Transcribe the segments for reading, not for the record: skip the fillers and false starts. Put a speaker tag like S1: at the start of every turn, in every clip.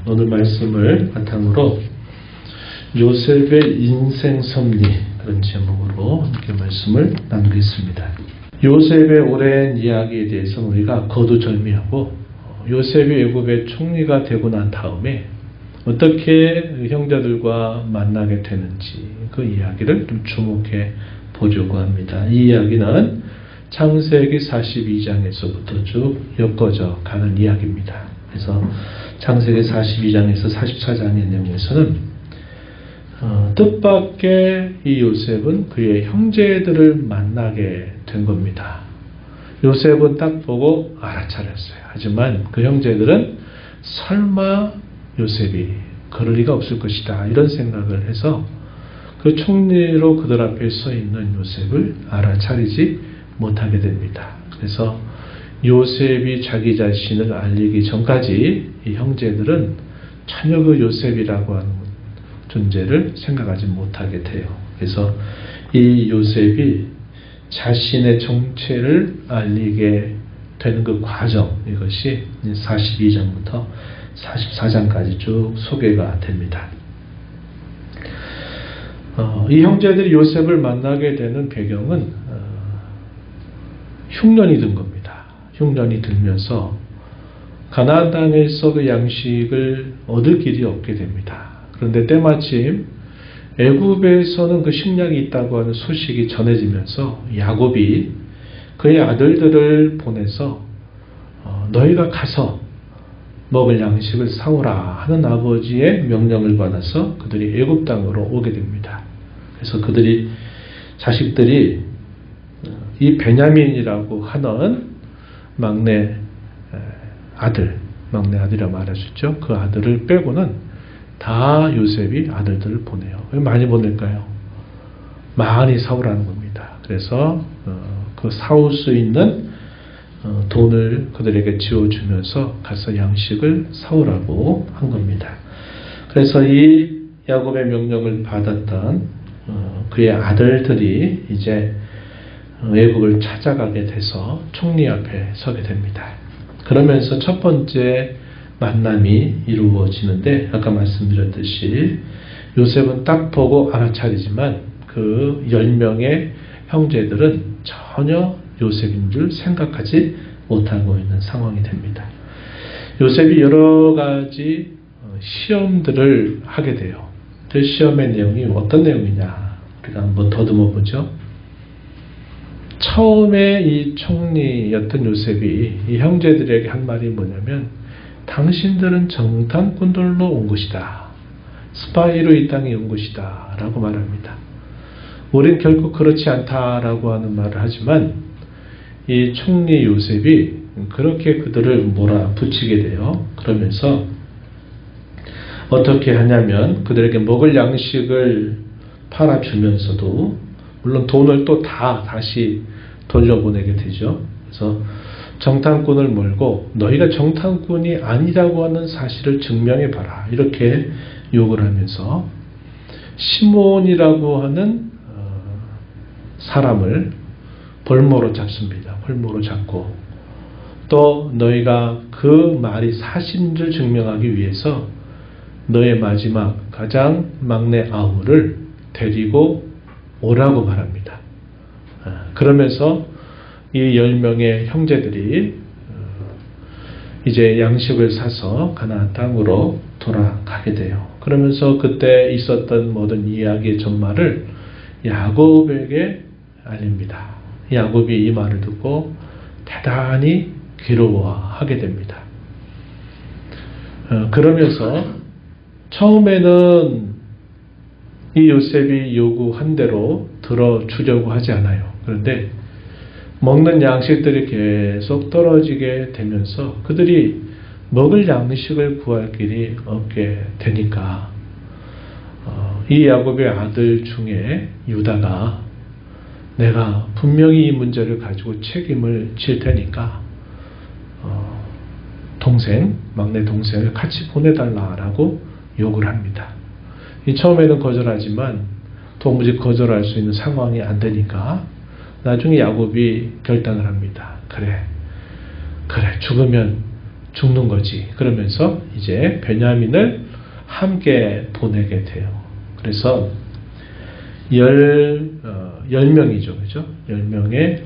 S1: 오늘 말씀을 바탕으로 요셉의 인생 섭리 그런 제목으로 함께 말씀을 나누겠습니다. 요셉의 오랜 이야기에 대해서 우리가 거두절미하고 요셉이 애굽의 총리가 되고 난 다음에 어떻게 형제들과 만나게 되는지 그 이야기를 좀 주목해 보려고 합니다. 이 이야기는 창세기 42장에서부터 쭉 엮어져 가는 이야기입니다. 그래서 창세기 42장에서 44장의 내용에서는 뜻밖의 이 요셉은 그의 형제들을 만나게 된 겁니다. 요셉은 딱 보고 알아차렸어요. 하지만 그 형제들은 설마 요셉이 그럴 리가 없을 것이다 이런 생각을 해서 그 총리로 그들 앞에 서 있는 요셉을 알아차리지 못하게 됩니다. 그래서 요셉이 자기 자신을 알리기 전까지 이 형제들은 전혀 그 요셉이라고 하는 존재를 생각하지 못하게 돼요. 그래서 이 요셉이 자신의 정체를 알리게 되는 그 과정, 이것이 42장부터 44장까지 쭉 소개가 됩니다. 이 형제들이 요셉을 만나게 되는 배경은 흉년이 든 겁니다. 흉년이 들면서 가나안 땅에서 그 양식을 얻을 길이 없게 됩니다. 그런데 때마침 애굽에서는 그 식량이 있다고 하는 소식이 전해지면서 야곱이 그의 아들들을 보내서 너희가 가서 먹을 양식을 사오라 하는 아버지의 명령을 받아서 그들이 애굽 땅으로 오게 됩니다. 그래서 자식들이 이 베냐민이라고 하는 막내 아들이라 말하셨죠. 그 아들을 빼고는 다 요셉이 아들들을 보내요. 왜 많이 보낼까요? 많이 사오라는 겁니다. 그래서 그 사올 수 있는 돈을 그들에게 지어주면서 가서 양식을 사오라고 한 겁니다. 그래서 이 야곱의 명령을 받았던 그의 아들들이 이제 애굽을 찾아가게 돼서 총리 앞에 서게 됩니다. 그러면서 첫 번째 만남이 이루어지는데 아까 말씀드렸듯이 요셉은 딱 보고 알아차리지만 그 10명의 형제들은 전혀 요셉인 줄 생각하지 못하고 있는 상황이 됩니다. 요셉이 여러 가지 시험들을 하게 돼요. 그 시험의 내용이 어떤 내용이냐 우리가 한번 더듬어 보죠. 처음에 이 총리였던 요셉이 이 형제들에게 한 말이 뭐냐면 당신들은 정탐꾼들로 온 것이다. 스파이로 이 땅에 온 것이다. 라고 말합니다. 우린 결코 그렇지 않다라고 하는 말을 하지만 이 총리 요셉이 그렇게 그들을 몰아붙이게 돼요. 그러면서 어떻게 하냐면 그들에게 먹을 양식을 팔아주면서도 물론 돈을 또 다시 돌려보내게 되죠. 그래서 정탐꾼을 몰고 너희가 정탐꾼이 아니라고 하는 사실을 증명해봐라. 이렇게 욕을 하면서 시몬이라고 하는 사람을 볼모로 잡습니다. 볼모로 잡고 또 너희가 그 말이 사실인 줄 증명하기 위해서 너의 마지막 가장 막내 아우를 데리고 오라고 말합니다. 그러면서 이 10명의 형제들이 이제 양식을 사서 가나안 땅으로 돌아가게 돼요. 그러면서 그때 있었던 모든 이야기의 전말을 야곱에게 알립니다. 야곱이 이 말을 듣고 대단히 괴로워하게 됩니다. 그러면서 처음에는 이 요셉이 요구한 대로 들어주려고 하지 않아요. 그런데 먹는 양식들이 계속 떨어지게 되면서 그들이 먹을 양식을 구할 길이 없게 되니까 이 야곱의 아들 중에 유다가 내가 분명히 이 문제를 가지고 책임을 질 테니까 막내 동생을 같이 보내달라라고 요구를 합니다. 처음에는 거절하지만 도무지 거절할 수 있는 상황이 안 되니까 나중에 야곱이 결단을 합니다. 그래 죽으면 죽는 거지. 그러면서 이제 베냐민을 함께 보내게 돼요. 그래서 10명이죠. 그죠? 10명의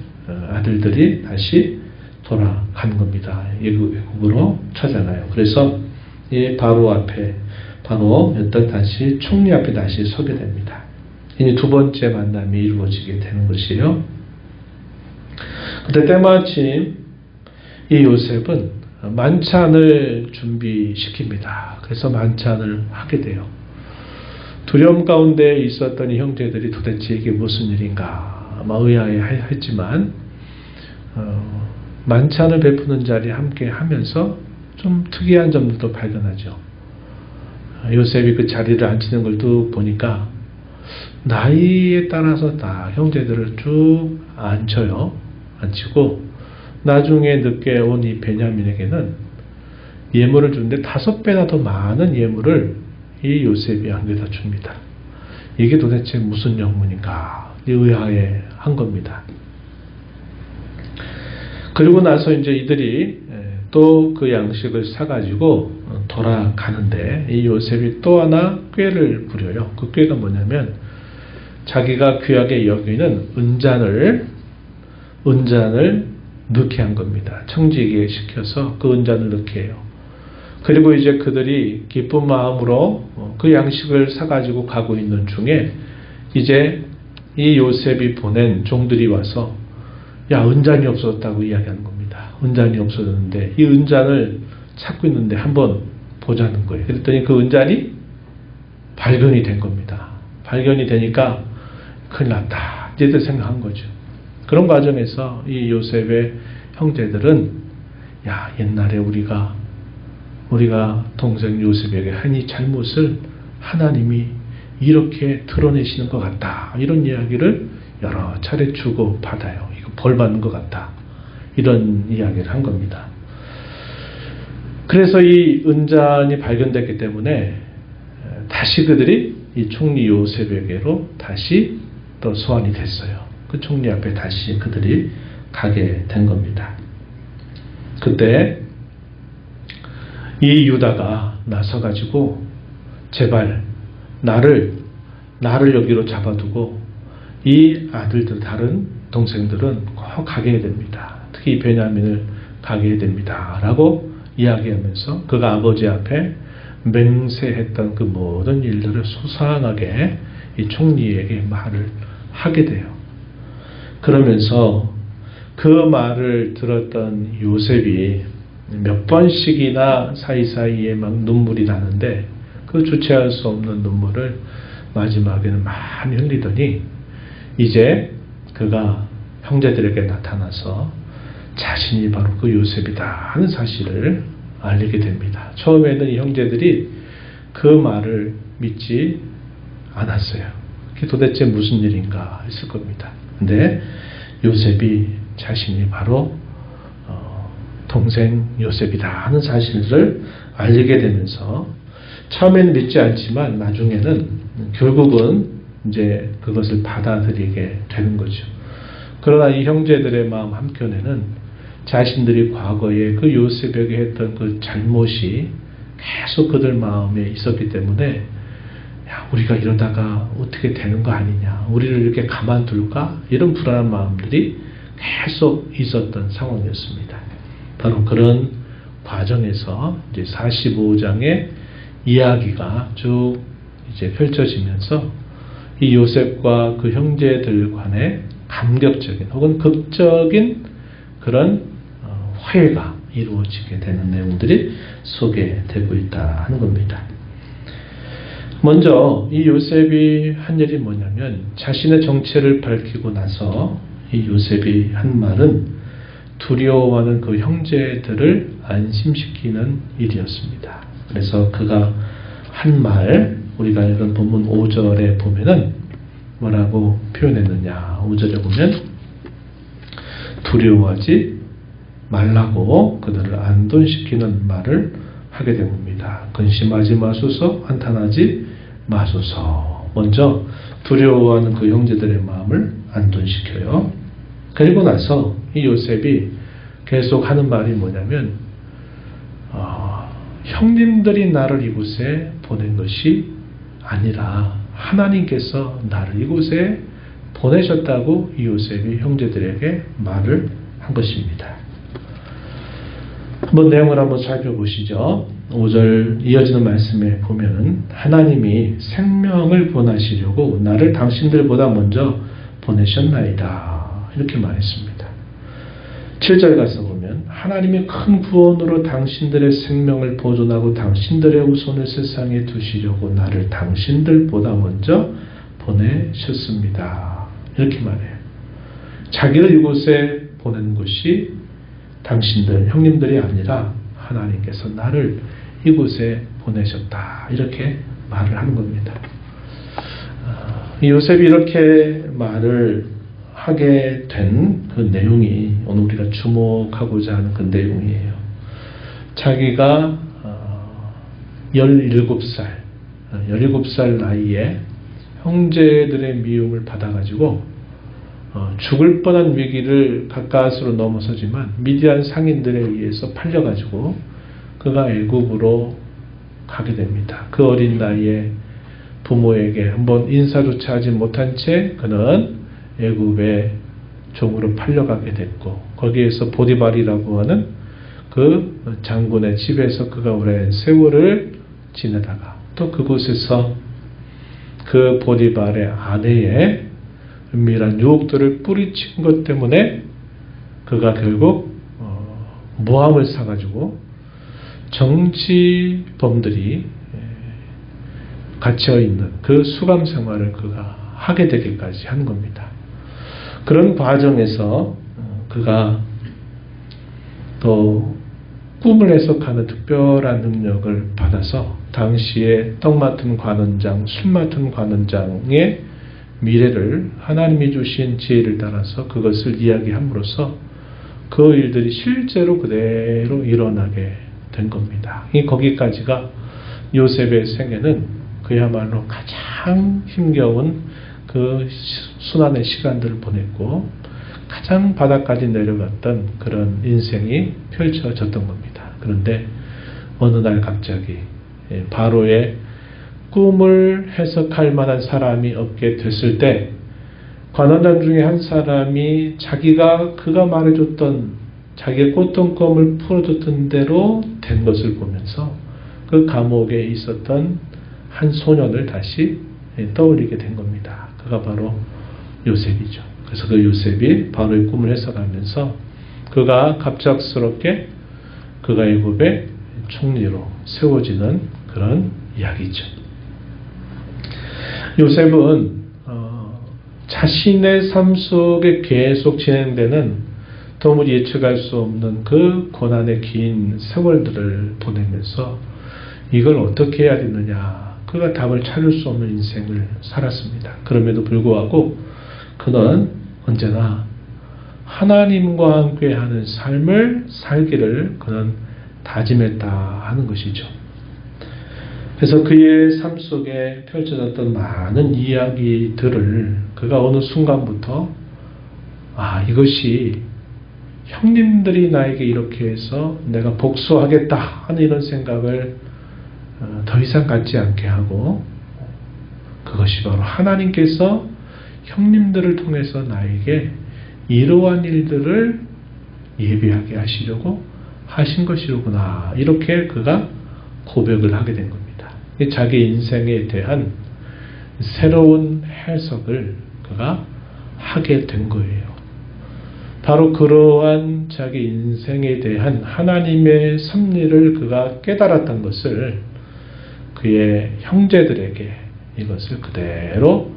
S1: 아들들이 다시 돌아간 겁니다. 외국으로 찾아가요. 그래서 이 바로 앞에, 바로 다시 총리 앞에 다시 서게 됩니다. 이제 두 번째 만남이 이루어지게 되는 것이에요. 그때 때마침 이 요셉은 만찬을 준비시킵니다. 그래서 만찬을 하게 돼요. 두려움 가운데 있었던 이 형제들이 도대체 이게 무슨 일인가 아마 의아해했지만 만찬을 베푸는 자리에 함께 하면서 좀 특이한 점들도 발견하죠. 요셉이 그 자리를 앉히는 걸 쭉 보니까 나이에 따라서 다 형제들을 쭉 앉혀요. 앉히고 나중에 늦게 온 이 베냐민에게는 예물을 주는데 5배나 더 많은 예물을 이 요셉이 안겨다 줍니다. 이게 도대체 무슨 영문인가 의아해한 겁니다. 그리고 나서 이제 이들이 또 그 양식을 사가지고 돌아가는데 이 요셉이 또 하나 꾀를 부려요. 그 꾀가 뭐냐면 자기가 귀하게 여기는 은잔을 넣게 한 겁니다. 청지기에 시켜서 그 은잔을 넣게 해요. 그리고 이제 그들이 기쁜 마음으로 그 양식을 사가지고 가고 있는 중에 이제 이 요셉이 보낸 종들이 와서 야, 은잔이 없어졌다고 이야기하는 겁니다. 은잔이 없어졌는데 이 은잔을 찾고 있는데 한번 보자는 거예요. 그랬더니 그 은잔이 발견이 된 겁니다. 발견이 되니까 큰일 났다. 이제들 생각한 거죠. 그런 과정에서 이 요셉의 형제들은 야, 옛날에 우리가 동생 요셉에게 한 이 잘못을 하나님이 이렇게 드러내시는 것 같다. 이런 이야기를 여러 차례 주고 받아요. 이거 벌 받는 것 같다. 이런 이야기를 한 겁니다. 그래서 이 은잔이 발견됐기 때문에 다시 그들이 이 총리 요셉에게로 다시 또 소환이 됐어요. 그 총리 앞에 다시 그들이 가게 된 겁니다. 그때 이 유다가 나서가지고 제발 나를 여기로 잡아두고 이 아들들 다른 동생들은 꼭 가게 해야 됩니다. 특히 베냐민을 가게 해야 됩니다. 라고 이야기하면서 그가 아버지 앞에 맹세했던 그 모든 일들을 소상하게 이 총리에게 말을 하게 돼요. 그러면서 그 말을 들었던 요셉이 몇 번씩이나 사이사이에 막 눈물이 나는데 그 주체할 수 없는 눈물을 마지막에는 많이 흘리더니 이제 그가 형제들에게 나타나서 자신이 바로 그 요셉이다 하는 사실을 알리게 됩니다. 처음에는 이 형제들이 그 말을 믿지 않았어요. 그게 도대체 무슨 일인가 했을 겁니다. 근데 요셉이 자신이 바로 동생 요셉이다 하는 사실을 알리게 되면서 처음에는 믿지 않지만 나중에는 결국은 이제 그것을 받아들이게 되는 거죠. 그러나 이 형제들의 마음 한켠에는 자신들이 과거에 그 요셉에게 했던 그 잘못이 계속 그들 마음에 있었기 때문에 야, 우리가 이러다가 어떻게 되는 거 아니냐, 우리를 이렇게 가만둘까, 이런 불안한 마음들이 계속 있었던 상황이었습니다. 바로 그런 과정에서 이제 45장의 이야기가 쭉 이제 펼쳐지면서 이 요셉과 그 형제들 간의 감격적인 혹은 극적인 그런 화해가 이루어지게 되는 내용들이 소개되고 있다 하는 겁니다. 먼저 이 요셉이 한 일이 뭐냐면 자신의 정체를 밝히고 나서 이 요셉이 한 말은 두려워하는 그 형제들을 안심시키는 일이었습니다. 그래서 그가 한 말, 우리가 읽은 본문 5절에 보면은 뭐라고 표현했느냐. 5절에 보면 두려워하지 말라고 그들을 안돈시키는 말을 하게 됩니다. 근심하지 마소서, 한탄하지 마소서. 먼저 두려워하는 그 형제들의 마음을 안돈시켜요. 그리고 나서 이 요셉이 계속 하는 말이 뭐냐면 형님들이 나를 이곳에 보낸 것이 아니라 하나님께서 나를 이곳에 보내셨다고 이 요셉이 형제들에게 말을 한 것입니다. 한번 내용을 한번 살펴보시죠. 5절 이어지는 말씀에 보면은 하나님이 생명을 보내시려고 나를 당신들보다 먼저 보내셨나이다. 이렇게 말했습니다. 7절 가서 보면 하나님이 큰 구원으로 당신들의 생명을 보존하고 당신들의 후손을 세상에 두시려고 나를 당신들보다 먼저 보내셨습니다. 이렇게 말해요. 자기를 이곳에 보낸 것이 당신들, 형님들이 아니라 하나님께서 나를 이곳에 보내셨다. 이렇게 말을 하는 겁니다. 요셉이 이렇게 말을 하게 된 그 내용이 오늘 우리가 주목하고자 하는 그 내용이에요. 자기가 17살 나이에 형제들의 미움을 받아가지고 죽을 뻔한 위기를 가까스로 넘어서지만 미디안 상인들에 의해서 팔려가지고 그가 애굽으로 가게 됩니다. 그 어린 나이에 부모에게 한번 인사조차 하지 못한 채 그는 애굽의 종으로 팔려가게 됐고 거기에서 보디발이라고 하는 그 장군의 집에서 그가 오랜 세월을 지내다가 또 그곳에서 그 보디발의 아내의 은밀한 유혹들을 뿌리친 것 때문에 그가 결국 모함을 사가지고 정치범들이 갇혀있는 그 수감 생활을 그가 하게 되기까지 한 겁니다. 그런 과정에서 그가 또 꿈을 해석하는 특별한 능력을 받아서 당시에 떡 맡은 관원장, 술 맡은 관원장의 미래를 하나님이 주신 지혜를 따라서 그것을 이야기함으로써 그 일들이 실제로 그대로 일어나게 된 겁니다. 거기까지가 요셉의 생애는 그야말로 가장 힘겨운 그 순환의 시간들을 보냈고 가장 바닥까지 내려갔던 그런 인생이 펼쳐졌던 겁니다. 그런데 어느 날 갑자기 바로의 꿈을 해석할 만한 사람이 없게 됐을 때 관원장 중에 한 사람이 그가 말해줬던 자기의 꿨던 꿈을 풀어줬던 대로 된 것을 보면서 그 감옥에 있었던 한 소년을 다시 떠올리게 된 겁니다. 그가 바로 요셉이죠. 그래서 그 요셉이 바로의 꿈을 해석하면서 그가 갑작스럽게 그가 애굽의 총리로 세워지는 그런 이야기죠. 요셉은 자신의 삶 속에 계속 진행되는 도무지 예측할 수 없는 그 고난의 긴 세월들을 보내면서 이걸 어떻게 해야 되느냐 그가 답을 찾을 수 없는 인생을 살았습니다. 그럼에도 불구하고 그는 언제나 하나님과 함께하는 삶을 살기를 그는 다짐했다 하는 것이죠. 그래서 그의 삶 속에 펼쳐졌던 많은 이야기들을 그가 어느 순간부터 이것이 형님들이 나에게 이렇게 해서 내가 복수하겠다 하는 이런 생각을 더 이상 갖지 않게 하고 그것이 바로 하나님께서 형님들을 통해서 나에게 이러한 일들을 예비하게 하시려고 하신 것이로구나 이렇게 그가 고백을 하게 된 겁니다. 자기 인생에 대한 새로운 해석을 그가 하게 된 거예요. 바로 그러한 자기 인생에 대한 하나님의 섭리를 그가 깨달았던 것을 그의 형제들에게 이것을 그대로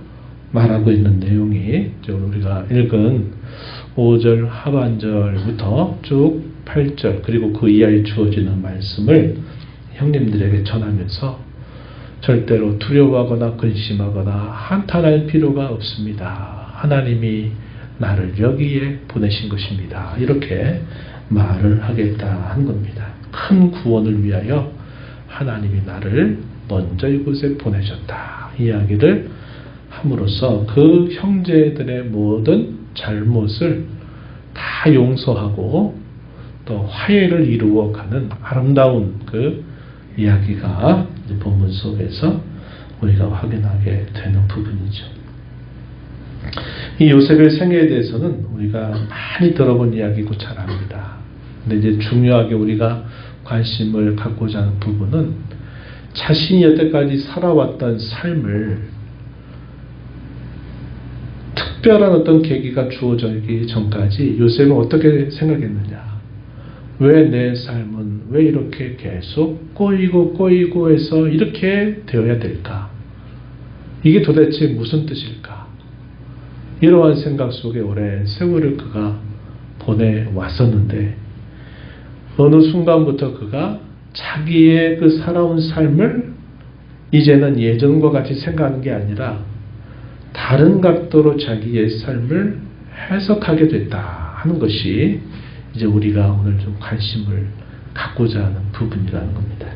S1: 말하고 있는 내용이 우리가 읽은 5절 하반절부터 쭉 8절 그리고 그 이하에 주어지는 말씀을 형님들에게 전하면서 절대로 두려워하거나 근심하거나 한탄할 필요가 없습니다. 하나님이 나를 여기에 보내신 것입니다. 이렇게 말을 하겠다 한 겁니다. 큰 구원을 위하여 하나님이 나를 먼저 이곳에 보내셨다. 이야기를 함으로써 그 형제들의 모든 잘못을 다 용서하고 또 화해를 이루어가는 아름다운 그 이야기가 이제 본문 속에서 우리가 확인하게 되는 부분이죠. 이 요셉의 생애에 대해서는 우리가 많이 들어본 이야기고 잘 압니다. 근데 이제 중요하게 우리가 관심을 갖고자 하는 부분은 자신이 여태까지 살아왔던 삶을 특별한 어떤 계기가 주어지기 전까지 요셉은 어떻게 생각했느냐. 왜 내 삶은 왜 이렇게 계속 꼬이고 해서 이렇게 되어야 될까? 이게 도대체 무슨 뜻일까? 이러한 생각 속에 오랜 세월을 그가 보내왔었는데 어느 순간부터 그가 자기의 그 살아온 삶을 이제는 예전과 같이 생각하는 게 아니라 다른 각도로 자기의 삶을 해석하게 됐다 하는 것이 이제 우리가 오늘 좀 관심을 갖고자 하는 부분이라는 겁니다.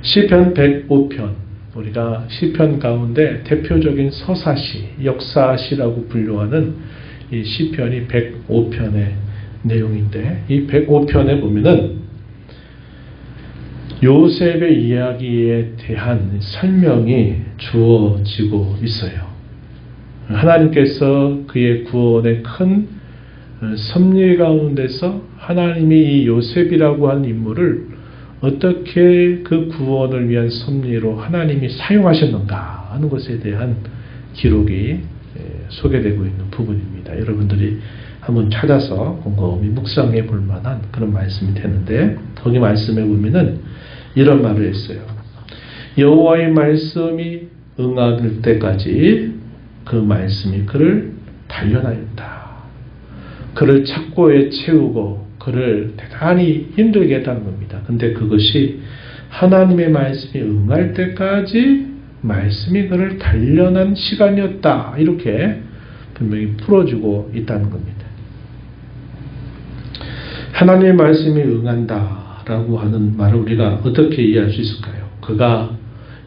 S1: 시편 105편, 우리가 시편 가운데 대표적인 서사시, 역사시라고 분류하는 이 시편이 105편의 내용인데 이 105편에 보면은 요셉의 이야기에 대한 설명이 주어지고 있어요. 하나님께서 그의 구원의 큰 섭리 가운데서 하나님이 이 요셉이라고 하는 인물을 어떻게 그 구원을 위한 섭리로 하나님이 사용하셨는가 하는 것에 대한 기록이 소개되고 있는 부분입니다. 여러분들이 한번 찾아서 곰곰이 묵상해 볼 만한 그런 말씀이 되는데 거기 말씀에 보면은 이런 말을 했어요. 여호와의 말씀이 응할 때까지 그 말씀이 그를 단련하였다. 그를 착고에 채우고 그를 대단히 힘들게 했다는 겁니다. 근데 그것이 하나님의 말씀이 응할 때까지 말씀이 그를 단련한 시간이었다. 이렇게 분명히 풀어주고 있다는 겁니다. 하나님의 말씀이 응한다라고 하는 말을 우리가 어떻게 이해할 수 있을까요? 그가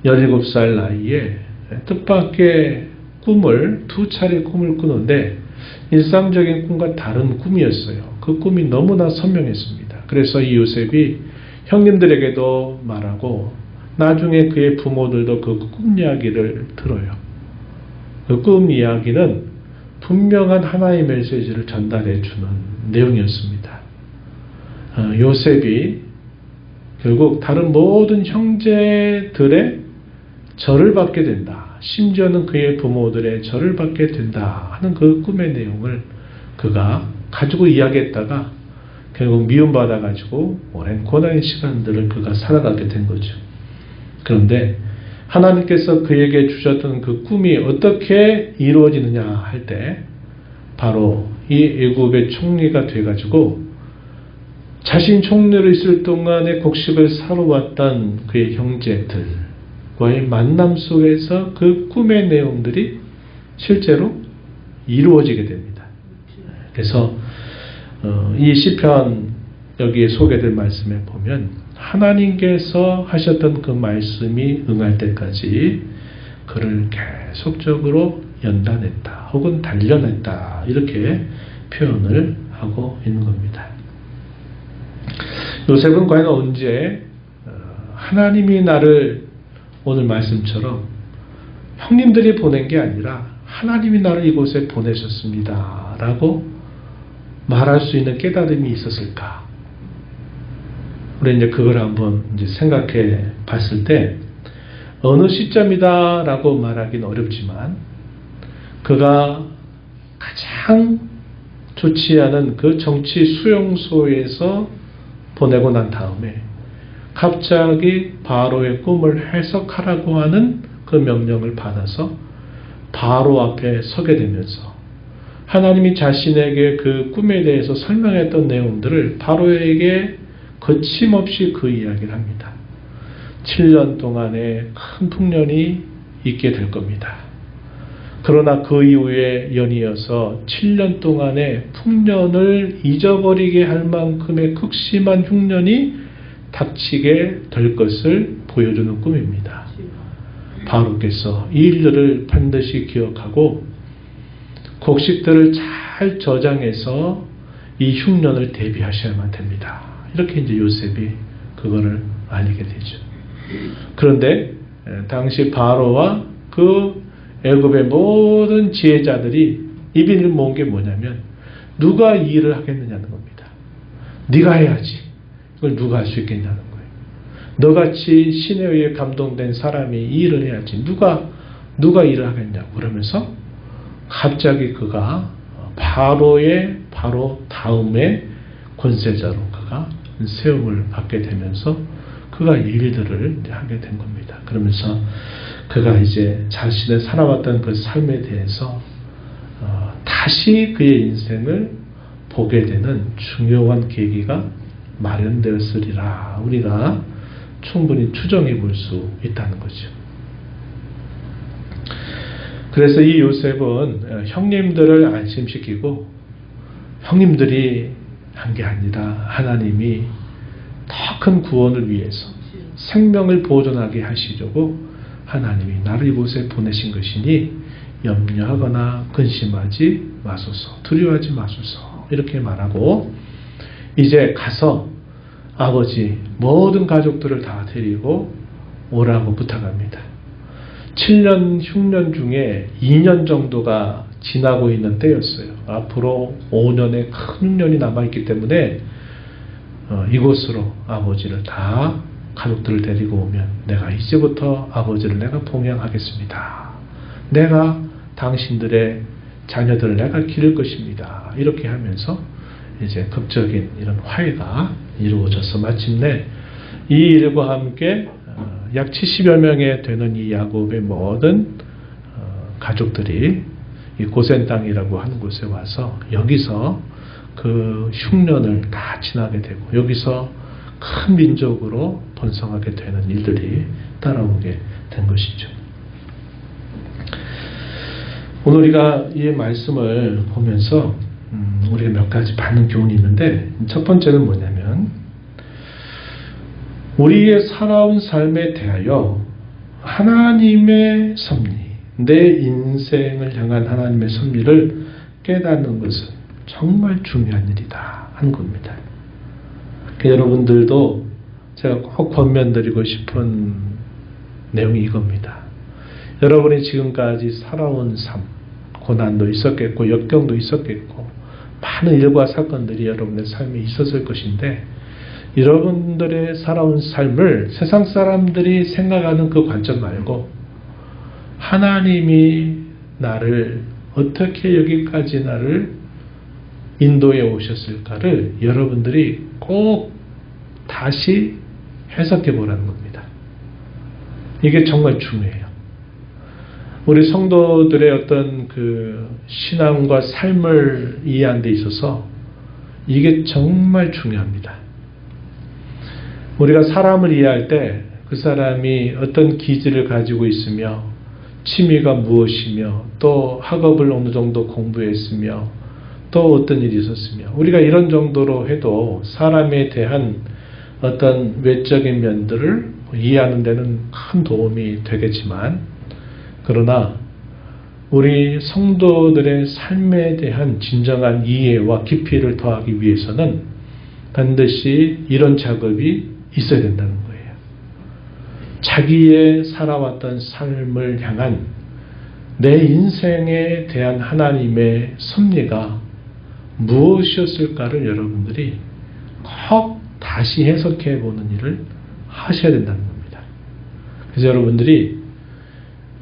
S1: 17살 나이에 뜻밖의 꿈을 두 차례 꿈을 꾸는데 일상적인 꿈과 다른 꿈이었어요. 그 꿈이 너무나 선명했습니다. 그래서 이 요셉이 형님들에게도 말하고 나중에 그의 부모들도 그 꿈 이야기를 들어요. 그 꿈 이야기는 분명한 하나의 메시지를 전달해 주는 내용이었습니다. 요셉이 결국 다른 모든 형제들의 절을 받게 된다. 심지어는 그의 부모들의 절을 받게 된다 하는 그 꿈의 내용을 그가 가지고 이야기했다가 결국 미움받아 가지고 오랜 고난의 시간들을 그가 살아가게 된 거죠. 그런데 하나님께서 그에게 주셨던 그 꿈이 어떻게 이루어지느냐 할 때 바로 이 애굽의 총리가 돼 가지고 자신 총리로 있을 동안에 곡식을 사러 왔던 그의 형제들과의 만남 속에서 그 꿈의 내용들이 실제로 이루어지게 됩니다. 그래서 이 시편 여기에 소개될 말씀에 보면 하나님께서 하셨던 그 말씀이 응할 때까지 그를 계속적으로 연단했다 혹은 단련했다 이렇게 표현을 하고 있는 겁니다. 요셉은 과연 언제 하나님이 나를 오늘 말씀처럼 형님들이 보낸 게 아니라 하나님이 나를 이곳에 보내셨습니다 라고 말할 수 있는 깨달음이 있었을까? 우리 이제 그걸 한번 이제 생각해 봤을 때 어느 시점이다 라고 말하기는 어렵지만 그가 가장 좋지 않은 그 정치 수용소에서 보내고 난 다음에 갑자기 바로의 꿈을 해석하라고 하는 그 명령을 받아서 바로 앞에 서게 되면서 하나님이 자신에게 그 꿈에 대해서 설명했던 내용들을 바로에게 거침없이 그 이야기를 합니다. 7년 동안의 큰 풍년이 있게 될 겁니다. 그러나 그 이후에 연이어서 7년 동안의 풍년을 잊어버리게 할 만큼의 극심한 흉년이 닥치게 될 것을 보여주는 꿈입니다. 바로께서 이 일들을 반드시 기억하고 곡식들을 잘 저장해서 이 흉년을 대비하셔야만 됩니다. 이렇게 이제 요셉이 그거를 알리게 되죠. 그런데 당시 바로와 그 애굽의 모든 지혜자들이 입을 모은 게 뭐냐면 누가 이 일을 하겠느냐는 겁니다. 네가 해야지. 이걸 누가 할 수 있겠냐는 거예요. 너같이 신에 의해 감동된 사람이 이 일을 해야지. 누가 일을 하겠냐고 그러면서 갑자기 그가 바로의 바로 다음에 권세자로 그가 세움을 받게 되면서 그가 일들을 하게 된 겁니다. 그러면서 그가 이제 자신의 살아왔던 그 삶에 대해서 다시 그의 인생을 보게 되는 중요한 계기가 마련되었으리라 우리가 충분히 추정해 볼 수 있다는 거죠. 그래서 이 요셉은 형님들을 안심시키고 형님들이 한 게 아니라 하나님이 더 큰 구원을 위해서 생명을 보존하게 하시려고 하나님이 나를 이곳에 보내신 것이니 염려하거나 근심하지 마소서, 두려워하지 마소서 이렇게 말하고 이제 가서 아버지 모든 가족들을 다 데리고 오라고 부탁합니다. 7년 흉년 중에 2년 정도가 지나고 있는 때였어요. 앞으로 5년의 큰 흉년이 남아있기 때문에 이곳으로 아버지를 다 가족들을 데리고 오면 내가 이제부터 아버지를 내가 봉양하겠습니다. 내가 당신들의 자녀들을 내가 기를 것입니다. 이렇게 하면서 이제 극적인 이런 화해가 이루어져서 마침내 이 일과 함께 약 70여 명에 되는 이 야곱의 모든 가족들이 이 고센 땅이라고 하는 곳에 와서 여기서 그 흉년을 다 지나게 되고 여기서 큰 민족으로 번성하게 되는 일들이 따라오게 된 것이죠. 오늘 우리가 이 말씀을 보면서 우리가 몇 가지 받는 교훈이 있는데 첫 번째는 뭐냐면 우리의 살아온 삶에 대하여 하나님의 섭리, 내 인생을 향한 하나님의 섭리를 깨닫는 것은 정말 중요한 일이다 하는 겁니다. 여러분들도 제가 꼭 권면드리고 싶은 내용이 이겁니다. 여러분이 지금까지 살아온 삶, 고난도 있었겠고 역경도 있었겠고 많은 일과 사건들이 여러분의 삶에 있었을 것인데 여러분들의 살아온 삶을 세상 사람들이 생각하는 그 관점 말고 하나님이 나를 어떻게 여기까지 나를 인도해 오셨을까를 여러분들이 꼭 다시 해석해 보라는 겁니다. 이게 정말 중요해요. 우리 성도들의 어떤 그 신앙과 삶을 이해하는 데 있어서 이게 정말 중요합니다. 우리가 사람을 이해할 때 그 사람이 어떤 기질을 가지고 있으며 취미가 무엇이며 또 학업을 어느 정도 공부했으며 또 어떤 일이 있었으며 우리가 이런 정도로 해도 사람에 대한 어떤 외적인 면들을 이해하는 데는 큰 도움이 되겠지만 그러나 우리 성도들의 삶에 대한 진정한 이해와 깊이를 더하기 위해서는 반드시 이런 작업이 있어야 된다는 거예요. 자기의 살아왔던 삶을 향한 내 인생에 대한 하나님의 섭리가 무엇이었을까를 여러분들이 꼭 다시 해석해 보는 일을 하셔야 된다는 겁니다. 그래서 여러분들이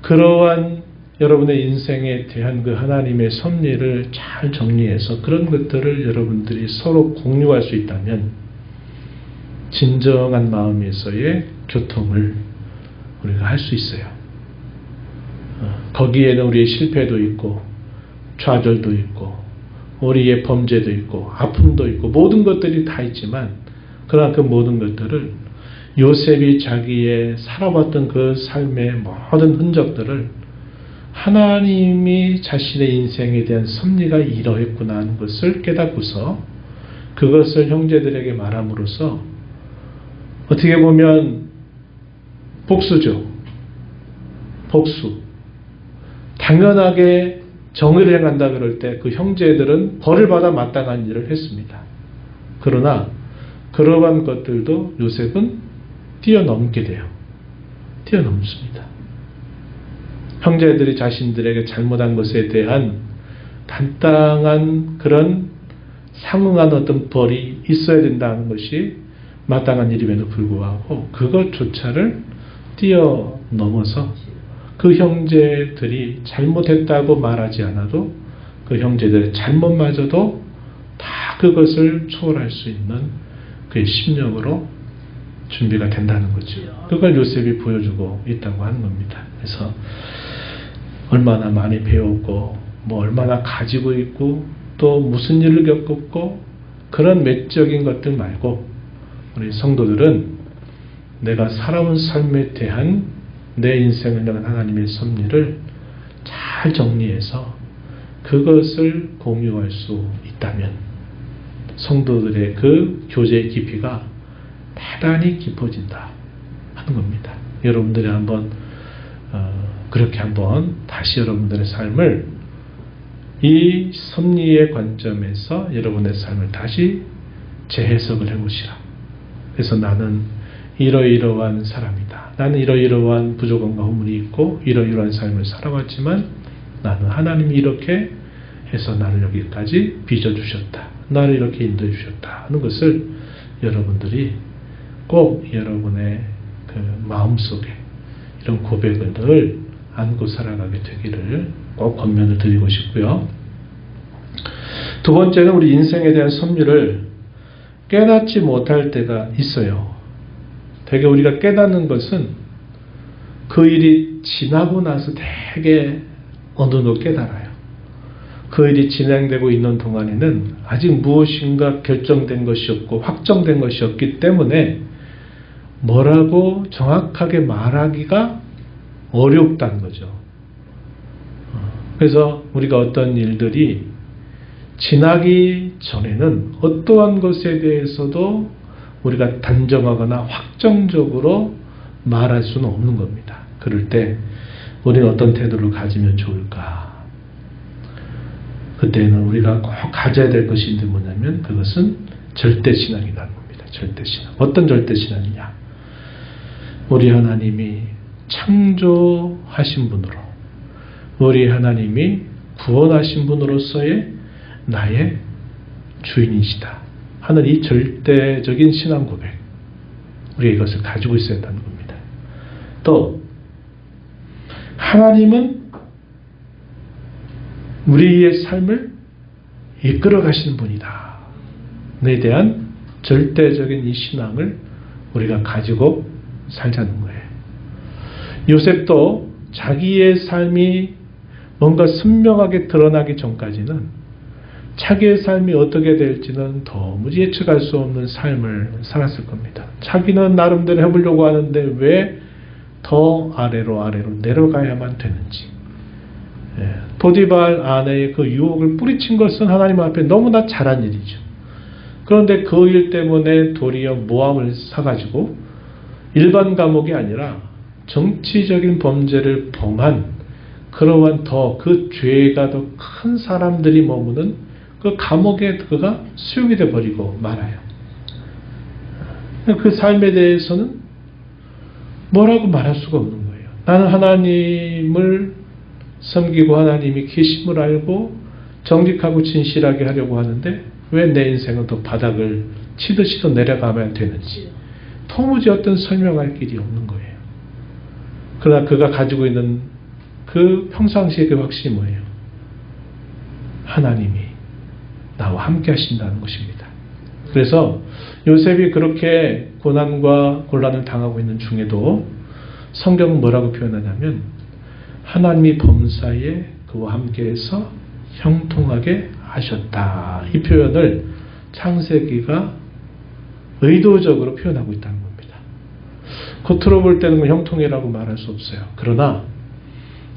S1: 그러한 여러분의 인생에 대한 그 하나님의 섭리를 잘 정리해서 그런 것들을 여러분들이 서로 공유할 수 있다면 진정한 마음에서의 교통을 우리가 할 수 있어요. 거기에는 우리의 실패도 있고 좌절도 있고 우리의 범죄도 있고 아픔도 있고 모든 것들이 다 있지만 그러나 그 모든 것들을 요셉이 자기의 살아왔던 그 삶의 모든 흔적들을 하나님이 자신의 인생에 대한 섭리가 이러했구나 하는 것을 깨닫고서 그것을 형제들에게 말함으로써 어떻게 보면 복수죠. 복수. 당연하게 정의를 행한다 그럴 때 그 형제들은 벌을 받아 마땅한 일을 했습니다. 그러나 그러한 것들도 요셉은 뛰어넘게 돼요. 뛰어넘습니다. 형제들이 자신들에게 잘못한 것에 대한 단단한 그런 상응한 어떤 벌이 있어야 된다는 것이 마땅한 일임에도 불구하고 그것조차를 뛰어넘어서 그 형제들이 잘못했다고 말하지 않아도 그 형제들의 잘못마저도 다 그것을 초월할 수 있는 그의 심령으로 준비가 된다는 거죠. 그걸 요셉이 보여주고 있다고 하는 겁니다. 그래서 얼마나 많이 배웠고 뭐 얼마나 가지고 있고 또 무슨 일을 겪었고 그런 외적인 것들 말고 우리 성도들은 내가 살아온 삶에 대한 내 인생을 향한 하나님의 섭리를 잘 정리해서 그것을 공유할 수 있다면 성도들의 그 교제의 깊이가 대단히 깊어진다 하는 겁니다. 여러분들이 한번 그렇게 한번 다시 여러분들의 삶을 이 섭리의 관점에서 여러분의 삶을 다시 재해석을 해보시라. 그래서 나는 이러이러한 사람이다. 나는 이러이러한 부족함과 허물이 있고 이러이러한 삶을 살아왔지만 나는 하나님이 이렇게 해서 나를 여기까지 빚어주셨다. 나를 이렇게 인도해 주셨다 하는 것을 여러분들이 꼭 여러분의 그 마음속에 이런 고백을 늘 안고 살아가게 되기를 꼭 권면을 드리고 싶고요. 두 번째는 우리 인생에 대한 섭리를 깨닫지 못할 때가 있어요. 되게 우리가 깨닫는 것은 그 일이 지나고 나서 되게 어느 정도 깨달아요. 그 일이 진행되고 있는 동안에는 아직 무엇인가 결정된 것이 없고 확정된 것이 없기 때문에 뭐라고 정확하게 말하기가 어렵다는 거죠. 그래서 우리가 어떤 일들이 지나기 전에는 어떠한 것에 대해서도 우리가 단정하거나 확정적으로 말할 수는 없는 겁니다. 그럴 때 우리는 어떤 태도를 가지면 좋을까? 그때는 우리가 꼭 가져야 될 것이 있는데 뭐냐면 그것은 절대신앙이라는 겁니다. 절대신앙. 어떤 절대신앙이냐? 우리 하나님이 창조하신 분으로 우리 하나님이 구원하신 분으로서의 나의 주인이시다 하는 이 절대적인 신앙 고백, 우리가 이것을 가지고 있어야 한다는 겁니다. 또 하나님은 우리의 삶을 이끌어 가시는 분이다 에 대한 절대적인 이 신앙을 우리가 가지고 살자는 거예요. 요셉도 자기의 삶이 뭔가 선명하게 드러나기 전까지는 자기의 삶이 어떻게 될지는 도무지 예측할 수 없는 삶을 살았을 겁니다. 자기는 나름대로 해보려고 하는데 왜 더 아래로 내려가야만 되는지. 보디발 아내의 그 유혹을 뿌리친 것은 하나님 앞에 너무나 잘한 일이죠. 그런데 그 일 때문에 도리어 모함을 사가지고 일반 감옥이 아니라 정치적인 범죄를 범한 그러한 더 그 죄가 더 큰 사람들이 머무는 그 감옥에 그가 수용이 돼 버리고 말아요. 그 삶에 대해서는 뭐라고 말할 수가 없는 거예요. 나는 하나님을 섬기고 하나님이 계심을 알고 정직하고 진실하게 하려고 하는데 왜 내 인생은 또 바닥을 치듯이 또 내려가면 되는지 도무지 어떤 설명할 길이 없는 거예요. 그러나 그가 가지고 있는 그 평상시의 그 확신이 뭐예요? 하나님이 나와 함께 하신다는 것입니다. 그래서 요셉이 그렇게 고난과 곤란을 당하고 있는 중에도 성경은 뭐라고 표현하냐면 하나님이 범사에 그와 함께해서 형통하게 하셨다. 이 표현을 창세기가 의도적으로 표현하고 있다는 겁니다. 겉으로 볼 때는 형통이라고 말할 수 없어요. 그러나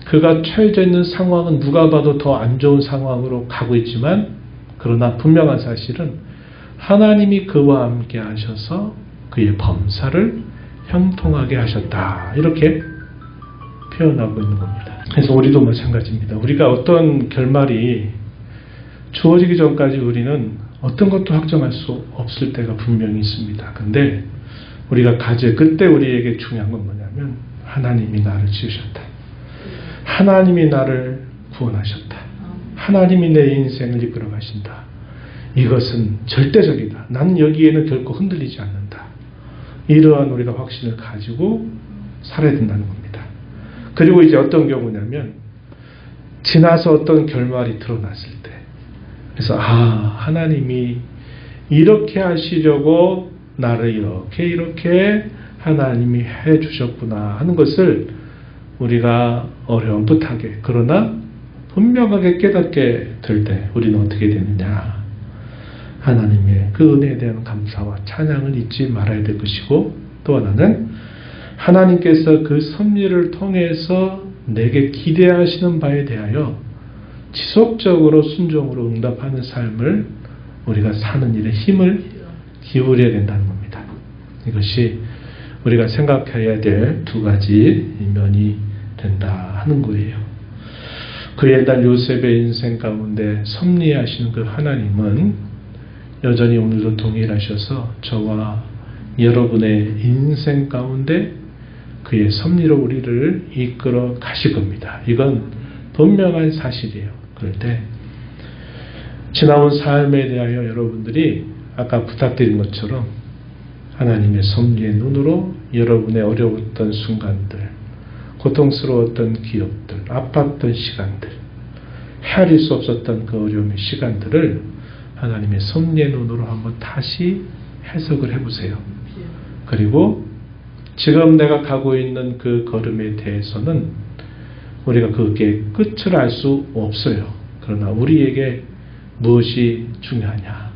S1: 그가 처해져 있는 상황은 누가 봐도 더 안 좋은 상황으로 가고 있지만 그러나 분명한 사실은 하나님이 그와 함께 하셔서 그의 범사를 형통하게 하셨다. 이렇게 표현하고 있는 겁니다. 그래서 우리도 마찬가지입니다. 우리가 어떤 결말이 주어지기 전까지 우리는 어떤 것도 확정할 수 없을 때가 분명히 있습니다. 근데 우리가 그때 우리에게 중요한 건 뭐냐면 하나님이 나를 지으셨다. 하나님이 나를 구원하셨다. 하나님이 내 인생을 이끌어 가신다. 이것은 절대적이다. 나는 여기에는 결코 흔들리지 않는다. 이러한 우리가 확신을 가지고 살아야 된다는 겁니다. 그리고 이제 어떤 경우냐면 지나서 어떤 결말이 드러났을 때 그래서 하나님이 이렇게 하시려고 나를 이렇게 하나님이 해 주셨구나 하는 것을 우리가 어렴풋하게 그러나 분명하게 깨닫게 될 때 우리는 어떻게 되느냐. 하나님의 그 은혜에 대한 감사와 찬양을 잊지 말아야 될 것이고 또 하나는 하나님께서 그 섭리를 통해서 내게 기대하시는 바에 대하여 지속적으로 순종으로 응답하는 삶을 우리가 사는 일에 힘을 기울여야 된다는 겁니다. 이것이 우리가 생각해야 될 두 가지 면이 된다 하는 거예요. 그 옛날 요셉의 인생 가운데 섭리하시는 그 하나님은 여전히 오늘도 동일하셔서 저와 여러분의 인생 가운데 그의 섭리로 우리를 이끌어 가실 겁니다. 이건 분명한 사실이에요. 그럴 때 지나온 삶에 대하여 여러분들이 아까 부탁드린 것처럼 하나님의 섭리의 눈으로 여러분의 어려웠던 순간들, 고통스러웠던 기억들, 아팠던 시간들, 헤아릴 수 없었던 그 어려움의 시간들을 하나님의 섭리의 눈으로 한번 다시 해석을 해보세요. 그리고 지금 내가 가고 있는 그 걸음에 대해서는 우리가 그게 끝을 알 수 없어요. 그러나 우리에게 무엇이 중요하냐?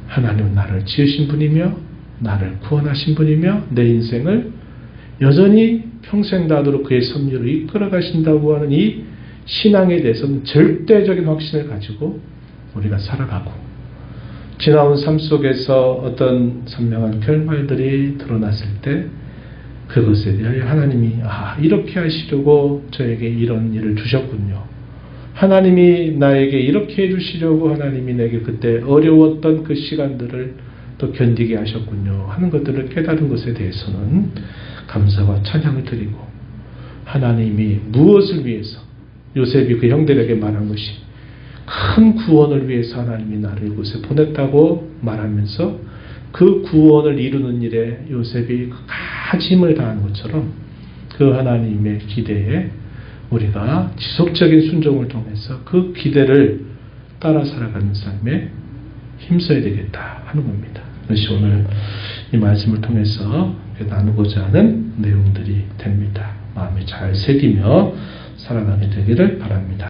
S1: 하나님은 나를 지으신 분이며 나를 구원하신 분이며 내 인생을 여전히 평생 다도록 그의 섭리로 이끌어 가신다고 하는 이 신앙에 대해서는 절대적인 확신을 가지고 우리가 살아가고 지나온 삶 속에서 어떤 선명한 결말들이 드러났을 때 그것에 대하여 하나님이 이렇게 하시려고 저에게 이런 일을 주셨군요. 하나님이 나에게 이렇게 해주시려고 하나님이 내게 그때 어려웠던 그 시간들을 또 견디게 하셨군요 하는 것들을 깨달은 것에 대해서는 감사와 찬양을 드리고 하나님이 무엇을 위해서 요셉이 그 형들에게 말한 것이 큰 구원을 위해서 하나님이 나를 이곳에 보냈다고 말하면서 그 구원을 이루는 일에 요셉이 끝까지 힘을 다한 것처럼 그 하나님의 기대에 우리가 지속적인 순종을 통해서 그 기대를 따라 살아가는 삶에 힘써야 되겠다 하는 겁니다. 그것이 오늘 이 말씀을 통해서 나누고자 하는 내용들이 됩니다. 마음에 잘 새기며 살아가게 되기를 바랍니다.